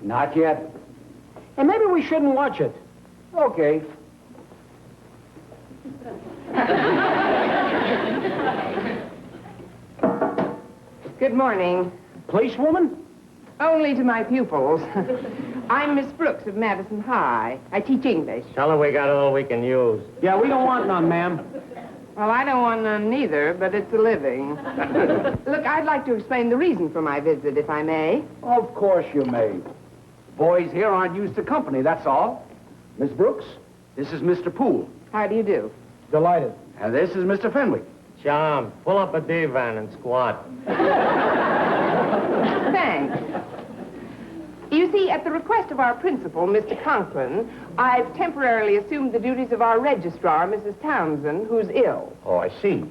Not yet. And maybe we shouldn't watch it. Okay. Good morning. Policewoman? Only to my pupils. I'm Miss Brooks of Madison High. I teach English. Tell her we got all we can use. Yeah, we don't want none, ma'am. Well, I don't want none neither, but it's a living. Look, I'd like to explain the reason for my visit, if I may. Of course you may. Boys here aren't used to company, that's all. Miss Brooks, this is Mr. Poole. How do you do? Delighted. And this is Mr. Fenwick. Chum, pull up a divan and squat. Thanks. You see, at the request of our principal, Mr. Conklin, I've temporarily assumed the duties of our registrar, Mrs. Townsend, who's ill. Oh, I see.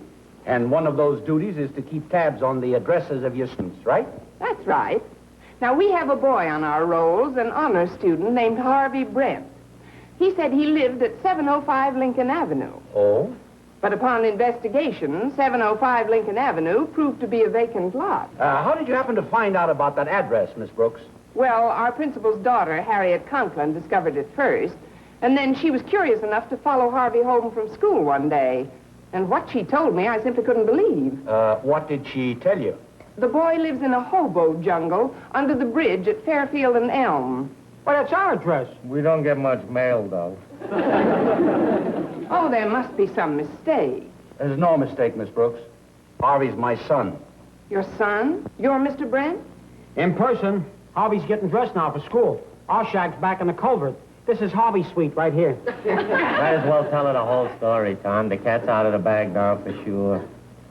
And one of those duties is to keep tabs on the addresses of your students, right? That's right. Now, we have a boy on our rolls, an honor student named Harvey Brent. He said he lived at 705 Lincoln Avenue. Oh? But upon investigation, 705 Lincoln Avenue proved to be a vacant lot. How did you happen to find out about that address, Miss Brooks? Well, our principal's daughter, Harriet Conklin, discovered it first, and then she was curious enough to follow Harvey home from school one day. And what she told me, I simply couldn't believe. What did she tell you? The boy lives in a hobo jungle under the bridge at Fairfield and Elm. Well, that's our address. We don't get much mail, though. Oh, there must be some mistake. There's no mistake, Miss Brooks. Harvey's my son. Your son? You're Mr. Brent? In person, Harvey's getting dressed now for school. Our shack's back in the culvert. This is Harvey's suite right here. Might as well tell her the whole story, Tom. The cat's out of the bag now for sure.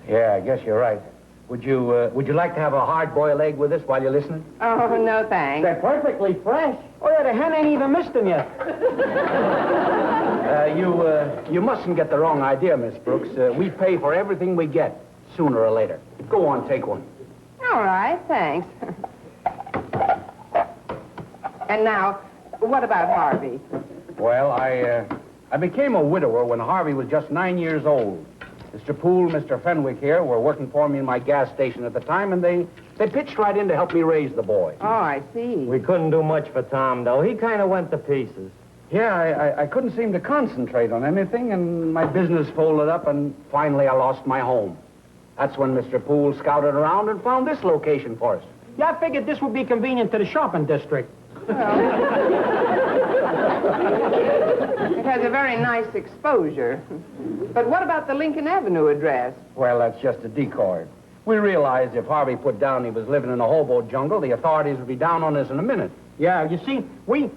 Yeah, I guess you're right. Would you like to have a hard-boiled egg with us while you're listening? Oh, no thanks. They're perfectly fresh. Oh, yeah, the hen ain't even missed them yet. You mustn't get the wrong idea, Miss Brooks. We pay for everything we get, sooner or later. Go on, take one. All right, thanks. And now, what about Harvey? Well, I became a widower when Harvey was just 9 years old. Mr. Poole, Mr. Fenwick here were working for me in my gas station at the time, and they pitched right in to help me raise the boy. Oh, I see. We couldn't do much for Tom, though. He kind of went to pieces. Yeah, I couldn't seem to concentrate on anything, and my business folded up, and finally I lost my home. That's when Mr. Poole scouted around and found this location for us. Yeah, I figured this would be convenient to the shopping district. It has a very nice exposure. But what about the Lincoln Avenue address? Well, that's just a decoy. We realized if Harvey put down he was living in a hobo jungle, the authorities would be down on us in a minute. Yeah, you see,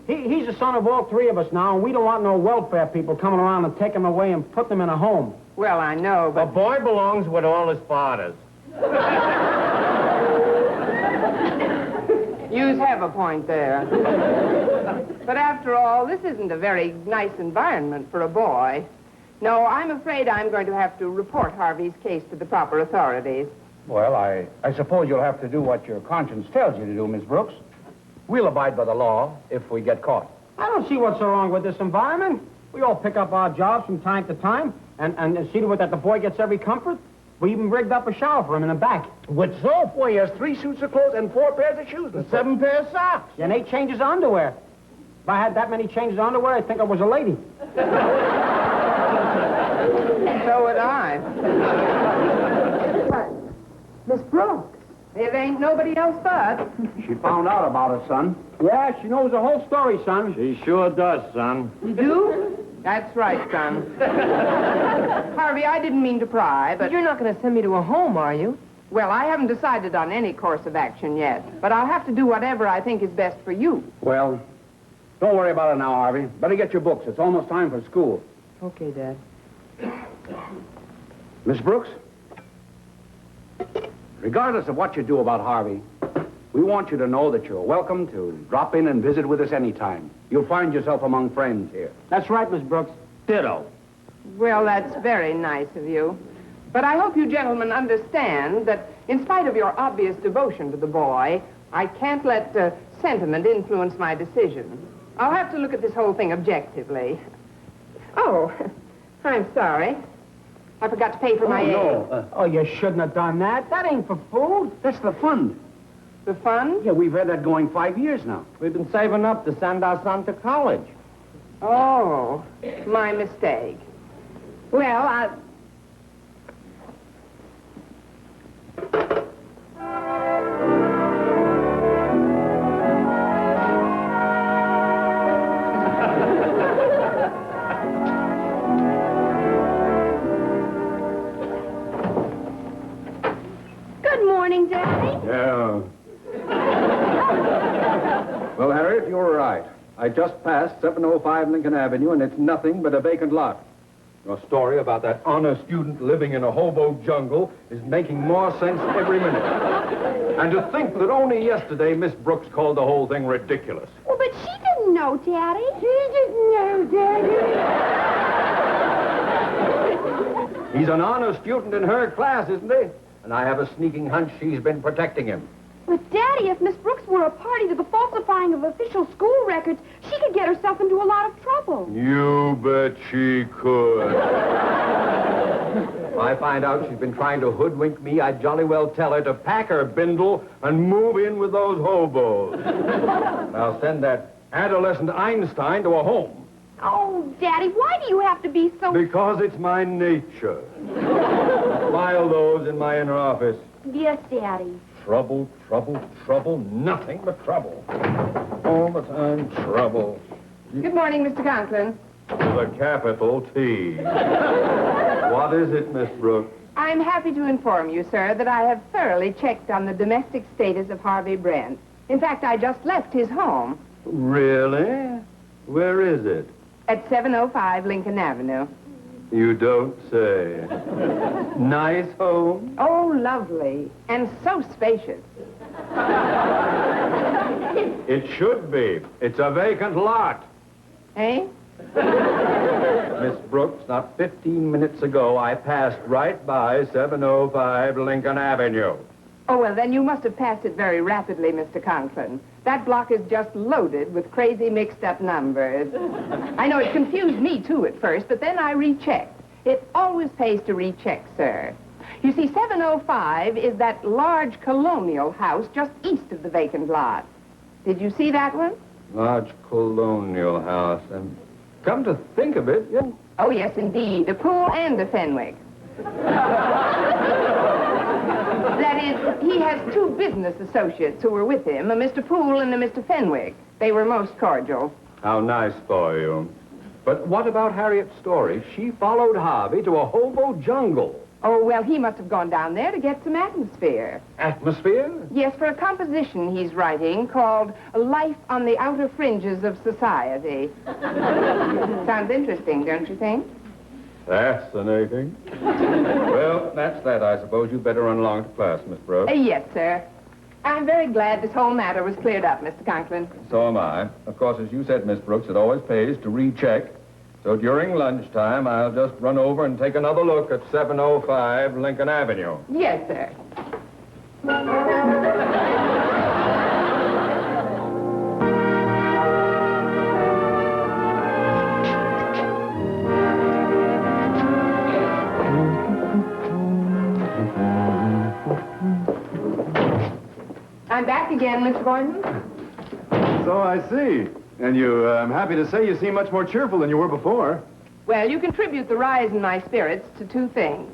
he's the son of all three of us now, and we don't want no welfare people coming around and take him away and put them in a home. Well, I know, A but... boy belongs with all his fathers. Yous have a point there. But after all, this isn't a very nice environment for a boy. No, I'm afraid I'm going to have to report Harvey's case to the proper authorities. Well, I suppose you'll have to do what your conscience tells you to do, Miss Brooks. We'll abide by the law if we get caught. I don't see what's so wrong with this environment. We all pick up our jobs from time to time and see to it that the boy gets every comfort. We even rigged up a shower for him in the back. With soap? Well, he has 3 suits of clothes and 4 pairs of shoes and 7 pairs of socks. And 8 changes of underwear. If I had that many changes of underwear, I'd think I was a lady. So would I. What? Miss Brooks? It ain't nobody else but. She found out about us, son. Yeah, she knows the whole story, son. She sure does, son. You do? That's right, son. Harvey, I didn't mean to pry, but... You're not going to send me to a home, are you? Well, I haven't decided on any course of action yet, but I'll have to do whatever I think is best for you. Well, don't worry about it now, Harvey. Better get your books. It's almost time for school. Okay, Dad. Miss Brooks? Regardless of what you do about Harvey, we want you to know that you're welcome to drop in and visit with us anytime. You'll find yourself among friends here. That's right, Miss Brooks. Ditto. Well, that's very nice of you. But I hope you gentlemen understand that in spite of your obvious devotion to the boy, I can't let sentiment influence my decision. I'll have to look at this whole thing objectively. Oh, I'm sorry. I forgot to pay for my eggs. Oh, you shouldn't have done that. That ain't for food. That's the fund. The fund? Yeah, we've had that going 5 years now. We've been saving up to send our son to college. Oh, my mistake. Well, Good morning, Daddy. Yeah. Well, Harriet, you were right. I just passed 705 Lincoln Avenue, and it's nothing but a vacant lot. Your story about that honor student living in a hobo jungle is making more sense every minute. And to think that only yesterday Miss Brooks called the whole thing ridiculous. Well, but she didn't know, Daddy. She didn't know, Daddy. He's an honor student in her class, isn't he? And I have a sneaking hunch she's been protecting him. But, Daddy, if Miss Brooks were a party to the falsifying of official school records, she could get herself into a lot of trouble. You bet she could. If I find out she's been trying to hoodwink me, I'd jolly well tell her to pack her bindle and move in with those hobos. I'll send that adolescent Einstein to a home. Oh, Daddy, why do you have to be so... Because it's my nature. File those in my inner office. Yes, Daddy. Trouble, trouble, trouble, nothing but trouble. All the time, trouble. good morning, Mr. Conklin. With a capital T. What is it, Miss Brooks? I'm happy to inform you, sir, that I have thoroughly checked on the domestic status of Harvey Brent. In fact, I just left his home Really? Where is it? at 705 Lincoln Avenue. You don't say. Nice home? Oh, lovely. And so spacious. It should be. It's a vacant lot. Eh? Miss Brooks, not 15 minutes ago, I passed right by 705 Lincoln Avenue. Oh, well, then you must have passed it very rapidly, Mr. Conklin. That block is just loaded with crazy mixed-up numbers. I know it confused me, too, at first, but then I rechecked. It always pays to recheck, sir. You see, 705 is that large colonial house just east of the vacant lot. Did you see that one? Large colonial house. And come to think of it, yeah. Oh, yes, indeed. A pool and a Fenwick. That is, he has two business associates who were with him, a Mr. Poole and a Mr. Fenwick. They were most cordial. How nice for you. But what about Harriet's story? She followed Harvey to a hobo jungle. Oh, well, he must have gone down there to get some atmosphere. Atmosphere? Yes, for a composition he's writing called Life on the Outer Fringes of Society. Sounds interesting, don't you think? Fascinating. Well, that's that, I suppose. You'd better run along to class, Miss Brooks. Yes, sir. I'm very glad this whole matter was cleared up, Mr. Conklin. So am I. Of course, as you said, Miss Brooks, it always pays to recheck. So during lunchtime, I'll just run over and take another look at 705 Lincoln Avenue. Yes, sir. I'm back again, Mr. Boynton. So I see. And I'm happy to say you seem much more cheerful than you were before. Well, you contribute the rise in my spirits to two things.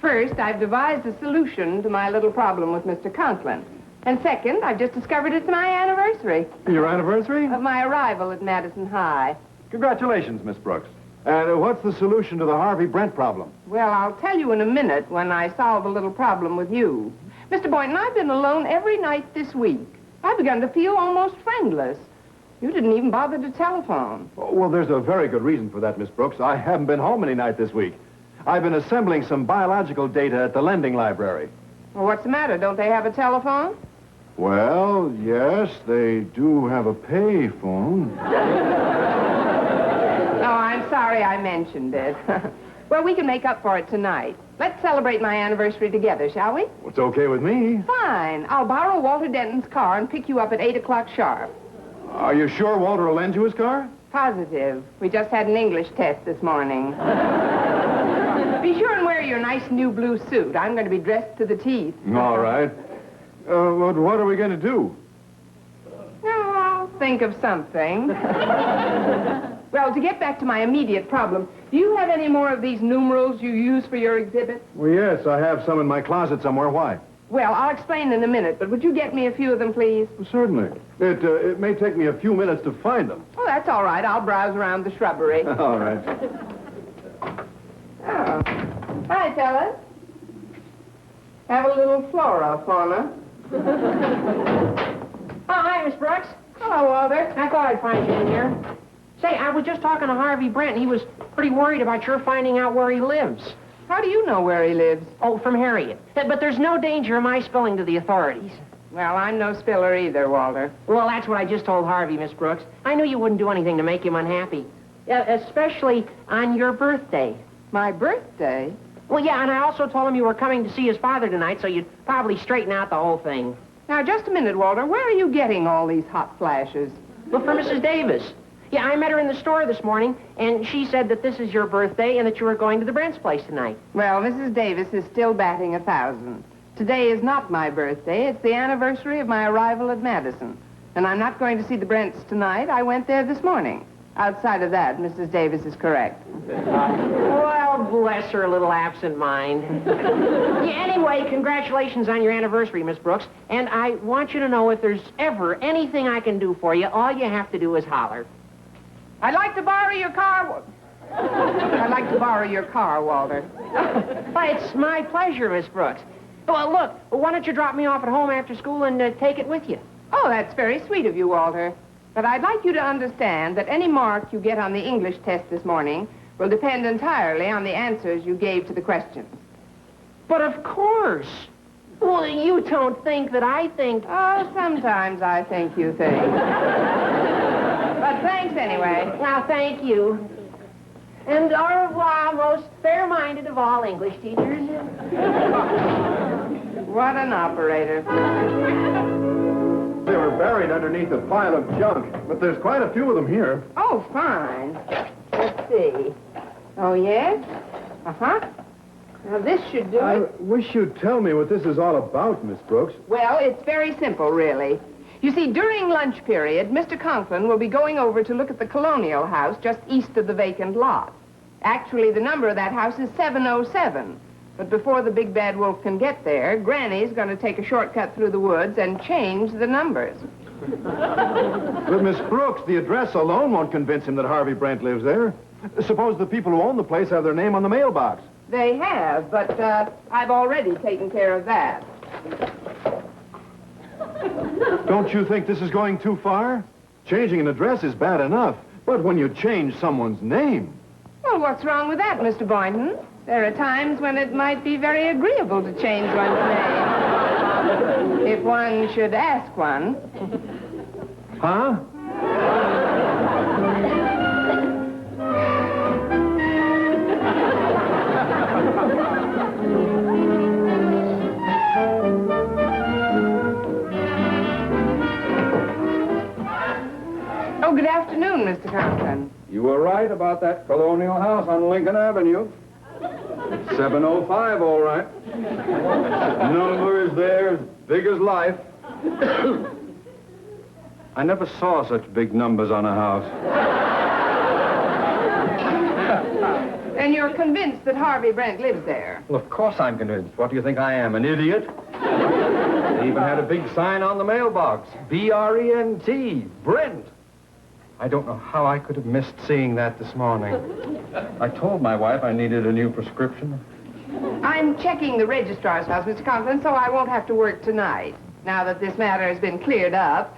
First, I've devised a solution to my little problem with Mr. Conklin. And second, I've just discovered it's my anniversary Your anniversary? of my arrival at Madison High. Congratulations, Miss Brooks. And what's the solution to the Harvey Brent problem? Well, I'll tell you in a minute when I solve a little problem with you. Mr. Boynton, I've been alone every night this week. I've begun to feel almost friendless. You didn't even bother to telephone. Oh, well, there's a very good reason for that, Miss Brooks. I haven't been home any night this week. I've been assembling some biological data at the lending library. Well, what's the matter? Don't they have a telephone? Well, yes, they do have a pay phone. Oh, I'm sorry I mentioned it. Well, we can make up for it tonight. Let's celebrate my anniversary together, shall we? It's okay with me. Fine. I'll borrow Walter Denton's car and pick you up at 8 o'clock sharp. Are you sure Walter will lend you his car? Positive. We just had an English test this morning. Be sure and wear your nice new blue suit. I'm going to be dressed to the teeth. All right. What are we going to do? No, I'll think of something. Well, to get back to my immediate problem, do you have any more of these numerals you use for your exhibit? Well, yes, I have some in my closet somewhere. Why? Well, I'll explain in a minute, but would you get me a few of them, please? Well, certainly. It may take me a few minutes to find them. Oh, that's all right. I'll browse around the shrubbery. All right. Oh. Hi, fellas. Have a little flora, fauna. Oh, hi, Miss Brooks. Hello, Walter. I thought I'd find you in here. Say, I was just talking to Harvey Brent, and he was pretty worried about your finding out where he lives. How do you know where he lives? Oh, from Harriet. But there's no danger of my spilling to the authorities. Well, I'm no spiller either, Walter. Well, that's what I just told Harvey, Miss Brooks. I knew you wouldn't do anything to make him unhappy. Especially on your birthday. My birthday? Well, yeah, and I also told him you were coming to see his father tonight, so you'd probably straighten out the whole thing. Now, just a minute, Walter. Where are you getting all these hot flashes? Well, for Mrs. Davis. Yeah, I met her in the store this morning, and she said that this is your birthday and that you were going to the Brents' place tonight. Well, Mrs. Davis is still batting 1,000. Today is not my birthday. It's the anniversary of my arrival at Madison. And I'm not going to see the Brents tonight. I went there this morning. Outside of that, Mrs. Davis is correct. Well, bless her little absent mind. Yeah, anyway, congratulations on your anniversary, Miss Brooks. And I want you to know if there's ever anything I can do for you, all you have to do is holler. I'd like to borrow your car. I'd like to borrow your car, Walter. Why, it's my pleasure, Miss Brooks. Well, look, why don't you drop me off at home after school and take it with you? Oh, that's very sweet of you, Walter. But I'd like you to understand that any mark you get on the English test this morning will depend entirely on the answers you gave to the questions. But of course. Well, you don't think that I think... Oh, sometimes I think you think. But thanks anyway. Now, thank you. And au revoir, most fair-minded of all English teachers. What an operator. They were buried underneath a pile of junk, but there's quite a few of them here. Oh, fine. Let's see. Oh, yes? Uh-huh. Now, this should do I it. wish you'd tell me what this is all about, Miss Brooks. Well, it's very simple, really. You see, during lunch period, Mr. Conklin will be going over to look at the Colonial House just east of the vacant lot. Actually, the number of that house is 707. But before the big bad wolf can get there, Granny's going to take a shortcut through the woods and change the numbers. But, Miss Brooks, the address alone won't convince him that Harvey Brent lives there. Suppose the people who own the place have their name on the mailbox. They have, but I've already taken care of that. Don't you think this is going too far? Changing an address is bad enough, but when you change someone's name... Well, what's wrong with that, Mr. Boynton? There are times when it might be very agreeable to change one's name. If one should ask one. Huh? Oh, good afternoon, Mr. Conklin. You were right about that colonial house on Lincoln Avenue. 705, all right. Number is there, as big as life. I never saw such big numbers on a house. And you're convinced that Harvey Brent lives there? Well, of course I'm convinced. What do you think I am, an idiot? They even had a big sign on the mailbox. B-R-E-N-T, Brent. I don't know how I could have missed seeing that this morning. I told my wife I needed a new prescription. I'm checking the registrar's house, Mr. Conklin, so I won't have to work tonight. Now that this matter has been cleared up.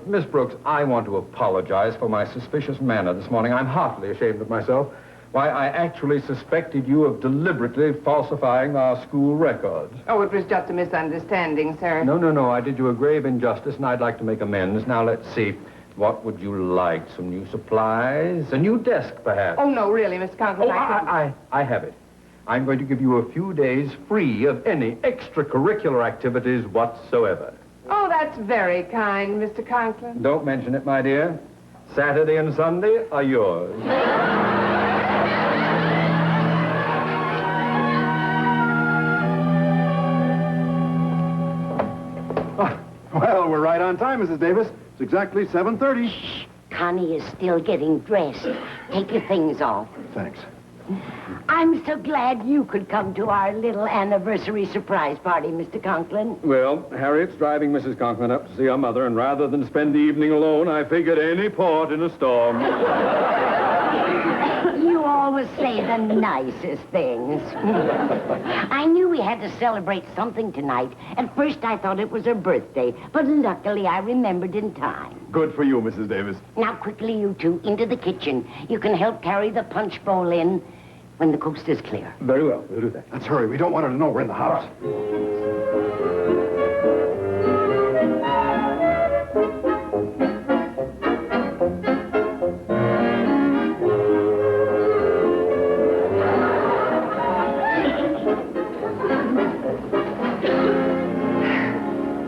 Miss Brooks, I want to apologize for my suspicious manner this morning. I'm heartily ashamed of myself. Why, I actually suspected you of deliberately falsifying our school records. Oh, it was just a misunderstanding, sir. No. I did you a grave injustice, and I'd like to make amends. Now, let's see. What would you like? Some new supplies? A new desk, perhaps? Oh, no, really, Mr. Conklin. I have it. I'm going to give you a few days free of any extracurricular activities whatsoever. Oh, that's very kind, Mr. Conklin. Don't mention it, my dear. Saturday and Sunday are yours. Well, we're right on time, Mrs. Davis. It's exactly 7:30. Connie is still getting dressed. Take your things off. Thanks. I'm so glad you could come to our little anniversary surprise party, Mr. Conklin. Well, Harriet's driving Mrs. Conklin up to see her mother, and rather than spend the evening alone, I figured any port in a storm. You always say the nicest things. I knew we had to celebrate something tonight. At first, I thought it was her birthday, but luckily I remembered in time. Good for you, Mrs. Davis. Now, quickly, you two, into the kitchen. You can help carry the punch bowl in when the coast is clear. Very well, we'll do that. Let's hurry. We don't want her to know we're in the house.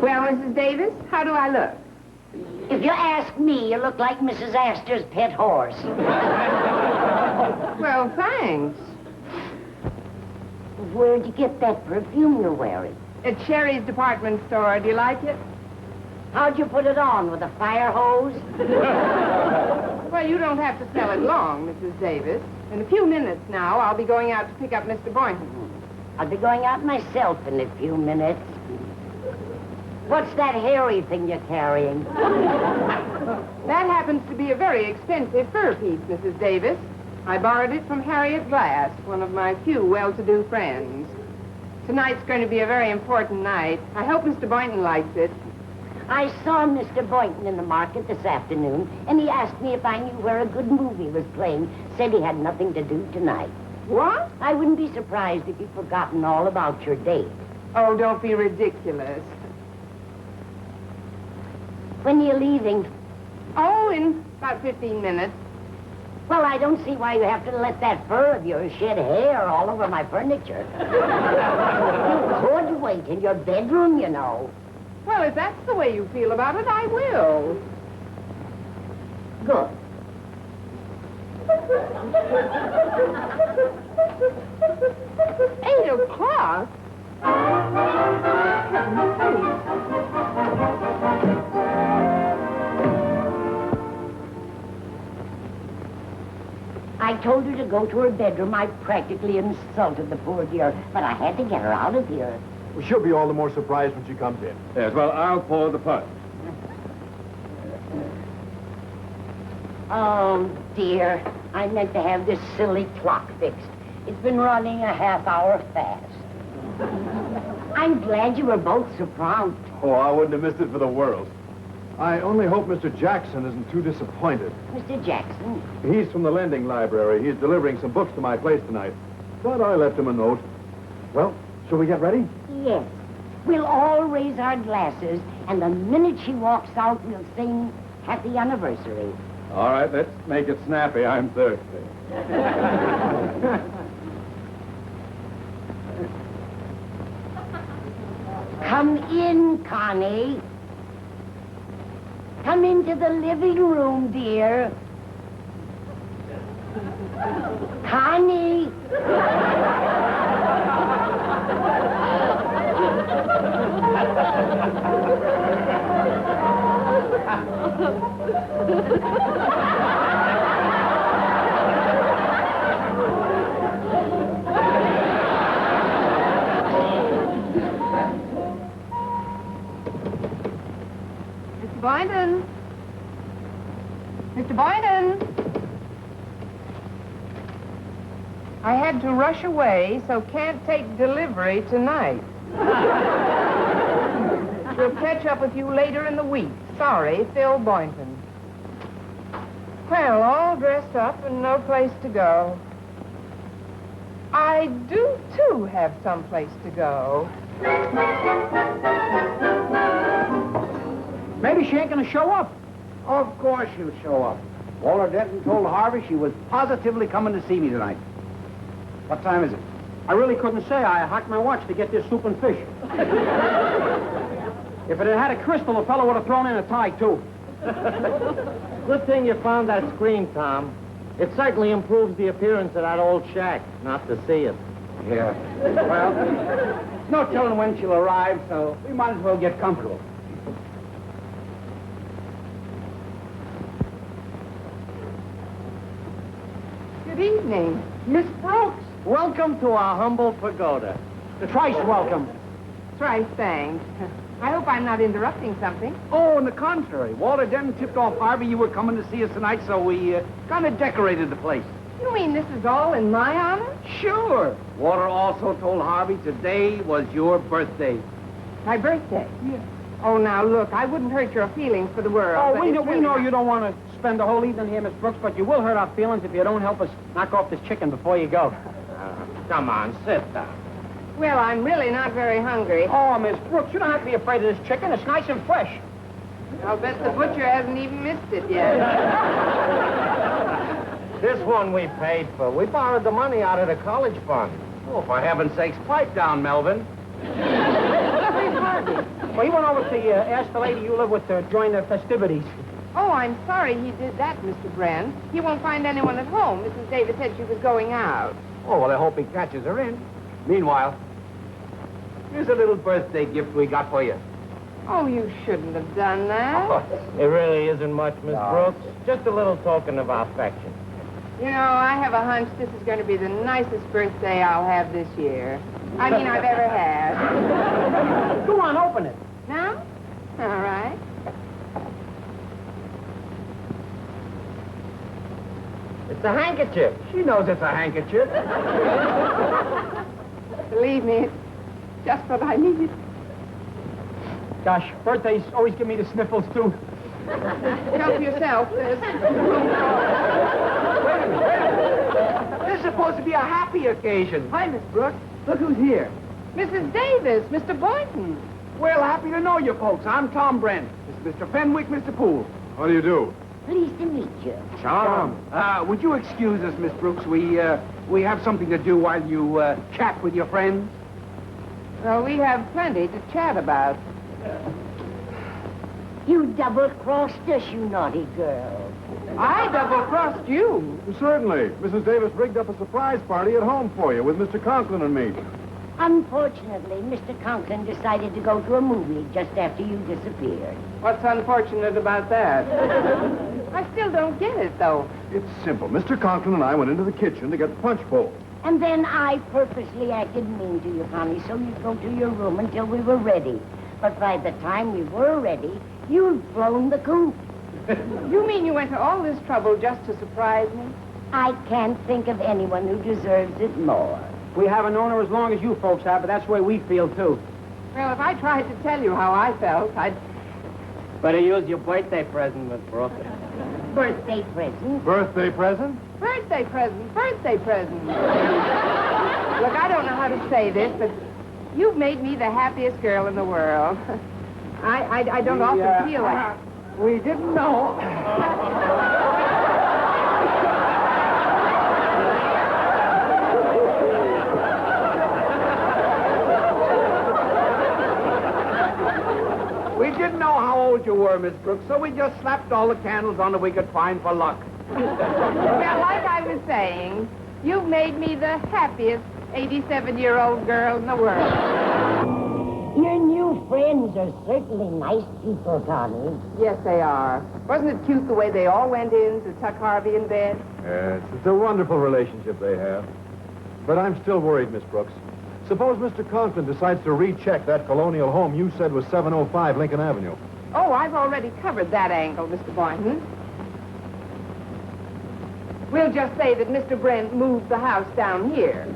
Well, Mrs. Davis, how do I look? If you ask me, you look like Mrs. Astor's pet horse. Well, thanks. Where'd you get that perfume you're wearing? At Sherry's department store. Do you like it? How'd you put it on, with a fire hose? Well, you don't have to sell it long, Mrs. Davis. In a few minutes now, I'll be going out to pick up Mr. Boynton. I'll be going out myself in a few minutes. What's that hairy thing you're carrying? That happens to be a very expensive fur piece, Mrs. Davis. I borrowed it from Harriet Glass, one of my few well-to-do friends. Tonight's going to be a very important night. I hope Mr. Boynton likes it. I saw Mr. Boynton in the market this afternoon, and he asked me if I knew where a good movie was playing. Said he had nothing to do tonight. What? I wouldn't be surprised if you'd forgotten all about your date. Oh, don't be ridiculous. When are you leaving? Oh, in about 15 minutes. Well, I don't see why you have to let that fur of yours shed hair all over my furniture. You could wait in your bedroom, you know. Well, if that's the way you feel about it, I will. Good. 8 o'clock? I told her to go to her bedroom. I practically insulted the poor dear, but I had to get her out of here. Well, she'll be all the more surprised when she comes in. Yes, well, I'll pour the punch. Oh, dear. I meant to have this silly clock fixed. It's been running a half hour fast. I'm glad you were both so prompt. Oh, I wouldn't have missed it for the world. I only hope Mr. Jackson isn't too disappointed. Mr. Jackson? He's from the lending library. He's delivering some books to my place tonight. But I left him a note. Well, shall we get ready? Yes. We'll all raise our glasses, and the minute she walks out, we'll sing Happy Anniversary. All right, let's make it snappy. I'm thirsty. Come in, Connie. Come into the living room, dear. Connie. Mr. Boynton? Mr. Boynton? I had to rush away, so can't take delivery tonight. We'll catch up with you later in the week. Sorry, Phil Boynton. Well, all dressed up and no place to go. I do, too, have someplace to go. Maybe she ain't gonna show up. Of course she'll show up. Walter Denton told Harvey she was positively coming to see me tonight. What time is it? I really couldn't say. I hacked my watch to get this soup and fish. If it had had a crystal, the fellow would have thrown in a tie, too. Good thing you found that screen, Tom. It certainly improves the appearance of that old shack, not to see it. Yeah. Well, there's no telling when she'll arrive, so we might as well get comfortable. Good evening. Miss Brooks. Welcome to our humble pagoda. Twice welcome. Thrice thanks. I hope I'm not interrupting something. Oh, on the contrary. Walter Denton tipped off Harvey you were coming to see us tonight, so we kind of decorated the place. You mean this is all in my honor? Sure. Walter also told Harvey today was your birthday. My birthday? Yeah. Oh, now, look, I wouldn't hurt your feelings for the world. Oh, but we it's know, really we know not- you don't want to spend the whole evening here, Miss Brooks, but you will hurt our feelings if you don't help us knock off this chicken before you go. Come on, sit down. Well, I'm really not very hungry. Oh, Miss Brooks, you don't have to be afraid of this chicken. It's nice and fresh. I'll bet the butcher hasn't even missed it yet. This one we paid for. We borrowed the money out of the college fund. Oh, for heaven's sakes, pipe down, Melvin. Where's Harvey? Well, he went over to ask the lady you live with to join the festivities. Oh, I'm sorry he did that, Mr. Brent. He won't find anyone at home. Mrs. Davis said she was going out. Oh, well, I hope he catches her in. Meanwhile, here's a little birthday gift we got for you. Oh, you shouldn't have done that. It really isn't much, Miss Brooks. Just a little token of affection. You know, I have a hunch this is going to be the nicest birthday I'll have this year. I mean, I've ever had. Go on, open it. Now? All right. It's a handkerchief. She knows it's a handkerchief. Believe me, it's just what I needed. Gosh, birthdays always give me the sniffles, too. Help yourself, Liz. This is supposed to be a happy occasion. Hi, Miss Brooks. Look who's here. Mrs. Davis, Mr. Boynton. Well, happy to know you folks. I'm Tom Brent. This is Mr. Fenwick, Mr. Poole. How do you do? Pleased to meet you. Tom. Would you excuse us, Miss Brooks? We have something to do while you chat with your friends. Well, we have plenty to chat about. You double-crossed us, you naughty girl. I double-crossed you. Certainly. Mrs. Davis rigged up a surprise party at home for you with Mr. Conklin and me. Unfortunately, Mr. Conklin decided to go to a movie just after you disappeared. What's unfortunate about that? I still don't get it, though. It's simple. Mr. Conklin and I went into the kitchen to get punch bowls. And then I purposely acted mean to you, Connie, so you'd go to your room until we were ready. But by the time we were ready, you'd flown the coop. You mean you went to all this trouble just to surprise me? I can't think of anyone who deserves it more. We haven't known her as long as you folks have, but that's the way we feel, too. Well, if I tried to tell you how I felt, I'd... Better use your birthday present, Miss Brooks. Birthday present? Birthday present? Birthday present, birthday present. Look, I don't know how to say this, but you've made me the happiest girl in the world. I don't often feel like... We didn't know. We didn't know how old you were, Miss Brooks, so we just slapped all the candles on that we could find for luck. Well, like I was saying, you've made me the happiest 87-year-old girl in the world. Your new friends are certainly nice people, Connie. Yes, they are. Wasn't it cute the way they all went in to tuck Harvey in bed? Yes, it's a wonderful relationship they have. But I'm still worried, Miss Brooks. Suppose Mr. Conklin decides to recheck that colonial home you said was 705 Lincoln Avenue. Oh, I've already covered that angle, Mr. Boynton. We'll just say that Mr. Brent moved the house down here.